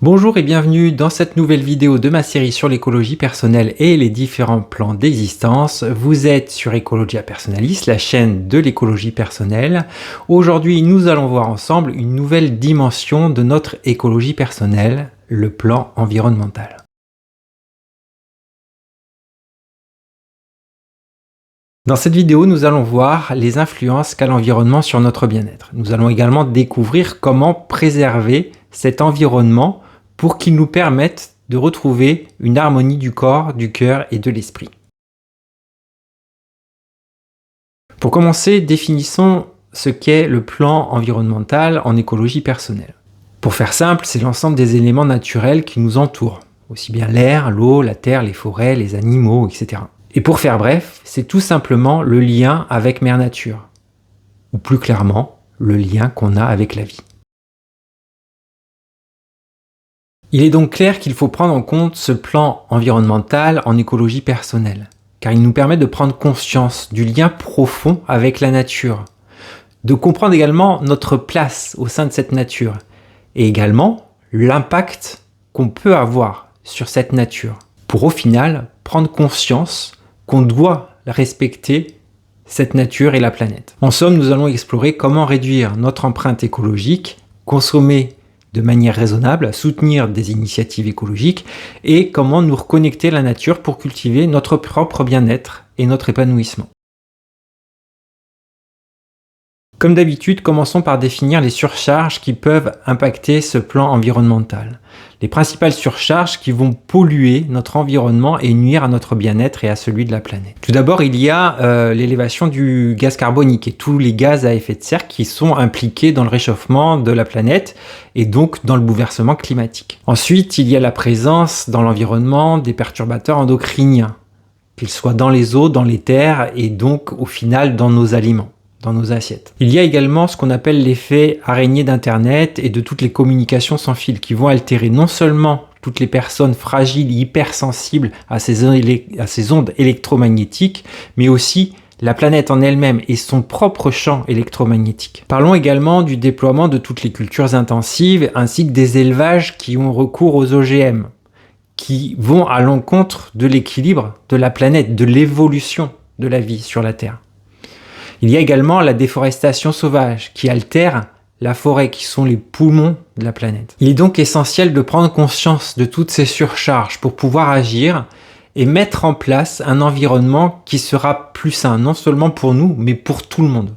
Bonjour et bienvenue dans cette nouvelle vidéo de ma série sur l'écologie personnelle et les différents plans d'existence. Vous êtes sur Ecologia Personalis, la chaîne de l'écologie personnelle. Aujourd'hui, nous allons voir ensemble une nouvelle dimension de notre écologie personnelle, le plan environnemental. Dans cette vidéo, nous allons voir les influences qu'a l'environnement sur notre bien-être. Nous allons également découvrir comment préserver cet environnement pour qu'il nous permette de retrouver une harmonie du corps, du cœur et de l'esprit. Pour commencer, définissons ce qu'est le plan environnemental en écologie personnelle. Pour faire simple, c'est l'ensemble des éléments naturels qui nous entourent, aussi bien l'air, l'eau, la terre, les forêts, les animaux, etc. Et pour faire bref, c'est tout simplement le lien avec Mère Nature, ou plus clairement, le lien qu'on a avec la vie. Il est donc clair qu'il faut prendre en compte ce plan environnemental en écologie personnelle, car il nous permet de prendre conscience du lien profond avec la nature, de comprendre également notre place au sein de cette nature, et également l'impact qu'on peut avoir sur cette nature, pour au final prendre conscience qu'on doit respecter cette nature et la planète. En somme, nous allons explorer comment réduire notre empreinte écologique, consommer de manière raisonnable, soutenir des initiatives écologiques et comment nous reconnecter à la nature pour cultiver notre propre bien-être et notre épanouissement. Comme d'habitude, commençons par définir les surcharges qui peuvent impacter ce plan environnemental. Les principales surcharges qui vont polluer notre environnement et nuire à notre bien-être et à celui de la planète. Tout d'abord, il y a l'élévation du gaz carbonique et tous les gaz à effet de serre qui sont impliqués dans le réchauffement de la planète et donc dans le bouleversement climatique. Ensuite, il y a la présence dans l'environnement des perturbateurs endocriniens, qu'ils soient dans les eaux, dans les terres et donc au final dans nos aliments, dans nos assiettes. Il y a également ce qu'on appelle l'effet araignée d'Internet et de toutes les communications sans fil qui vont altérer non seulement toutes les personnes fragiles et hypersensibles à ces ondes électromagnétiques, mais aussi la planète en elle-même et son propre champ électromagnétique. Parlons également du déploiement de toutes les cultures intensives ainsi que des élevages qui ont recours aux OGM, qui vont à l'encontre de l'équilibre de la planète, de l'évolution de la vie sur la Terre. Il y a également la déforestation sauvage qui altère la forêt, qui sont les poumons de la planète. Il est donc essentiel de prendre conscience de toutes ces surcharges pour pouvoir agir et mettre en place un environnement qui sera plus sain, non seulement pour nous, mais pour tout le monde.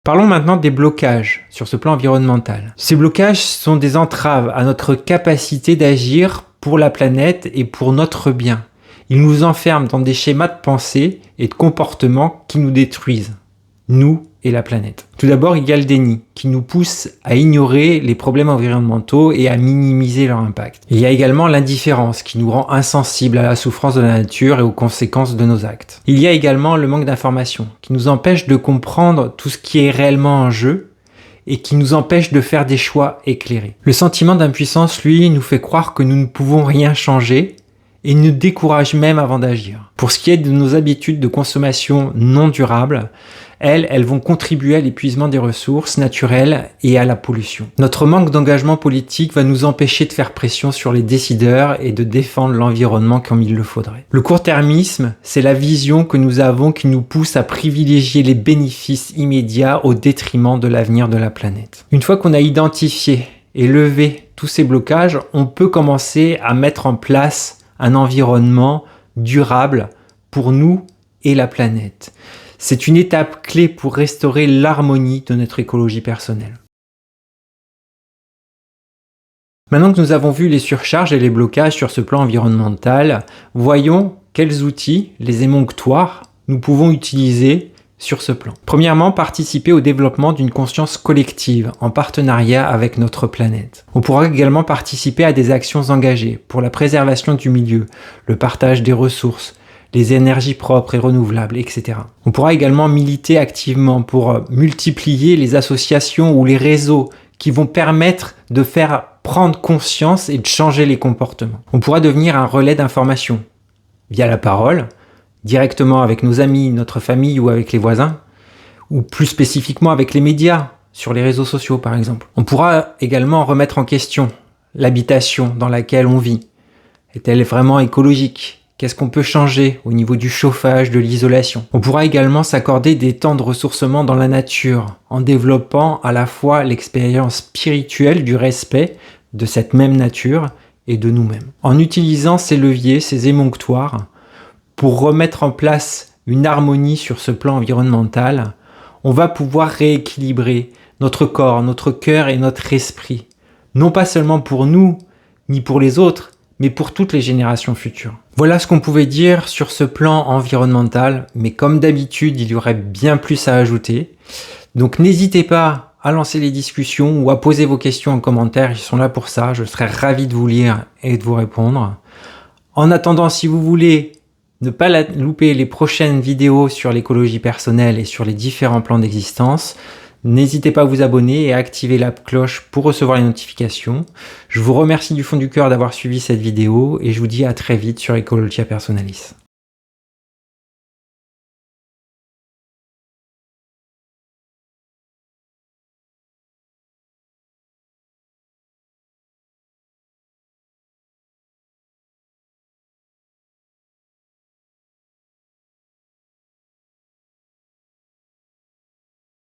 Parlons maintenant des blocages sur ce plan environnemental. Ces blocages sont des entraves à notre capacité d'agir pour la planète et pour notre bien. Ils nous enferment dans des schémas de pensée et de comportement qui nous détruisent, nous et la planète. Tout d'abord, il y a le déni, qui nous pousse à ignorer les problèmes environnementaux et à minimiser leur impact. Il y a également l'indifférence, qui nous rend insensibles à la souffrance de la nature et aux conséquences de nos actes. Il y a également le manque d'information, qui nous empêche de comprendre tout ce qui est réellement en jeu et qui nous empêche de faire des choix éclairés. Le sentiment d'impuissance, lui, nous fait croire que nous ne pouvons rien changer et nous décourage même avant d'agir. Pour ce qui est de nos habitudes de consommation non durables, elles vont contribuer à l'épuisement des ressources naturelles et à la pollution. Notre manque d'engagement politique va nous empêcher de faire pression sur les décideurs et de défendre l'environnement comme il le faudrait. Le court-termisme, c'est la vision que nous avons qui nous pousse à privilégier les bénéfices immédiats au détriment de l'avenir de la planète. Une fois qu'on a identifié et levé tous ces blocages, on peut commencer à mettre en place un environnement durable pour nous et la planète. C'est une étape clé pour restaurer l'harmonie de notre écologie personnelle. Maintenant que nous avons vu les surcharges et les blocages sur ce plan environnemental, voyons quels outils, les émonctoires, nous pouvons utiliser sur ce plan. Premièrement, participer au développement d'une conscience collective en partenariat avec notre planète. On pourra également participer à des actions engagées pour la préservation du milieu, le partage des ressources, les énergies propres et renouvelables, etc. On pourra également militer activement pour multiplier les associations ou les réseaux qui vont permettre de faire prendre conscience et de changer les comportements. On pourra devenir un relais d'information via la parole, directement avec nos amis, notre famille ou avec les voisins, ou plus spécifiquement avec les médias, sur les réseaux sociaux par exemple. On pourra également remettre en question l'habitation dans laquelle on vit. Est-elle vraiment écologique? Qu'est-ce qu'on peut changer au niveau du chauffage, de l'isolation? On pourra également s'accorder des temps de ressourcement dans la nature, en développant à la fois l'expérience spirituelle du respect de cette même nature et de nous-mêmes. En utilisant ces leviers, ces émonctoires, pour remettre en place une harmonie sur ce plan environnemental, on va pouvoir rééquilibrer notre corps, notre cœur et notre esprit. Non pas seulement pour nous, ni pour les autres, mais pour toutes les générations futures. Voilà ce qu'on pouvait dire sur ce plan environnemental, mais comme d'habitude, il y aurait bien plus à ajouter. Donc n'hésitez pas à lancer les discussions ou à poser vos questions en commentaire, ils sont là pour ça, je serai ravi de vous lire et de vous répondre. En attendant, si vous voulez ne pas louper les prochaines vidéos sur l'écologie personnelle et sur les différents plans d'existence, n'hésitez pas à vous abonner et à activer la cloche pour recevoir les notifications. Je vous remercie du fond du cœur d'avoir suivi cette vidéo et je vous dis à très vite sur Ecologia Personalis.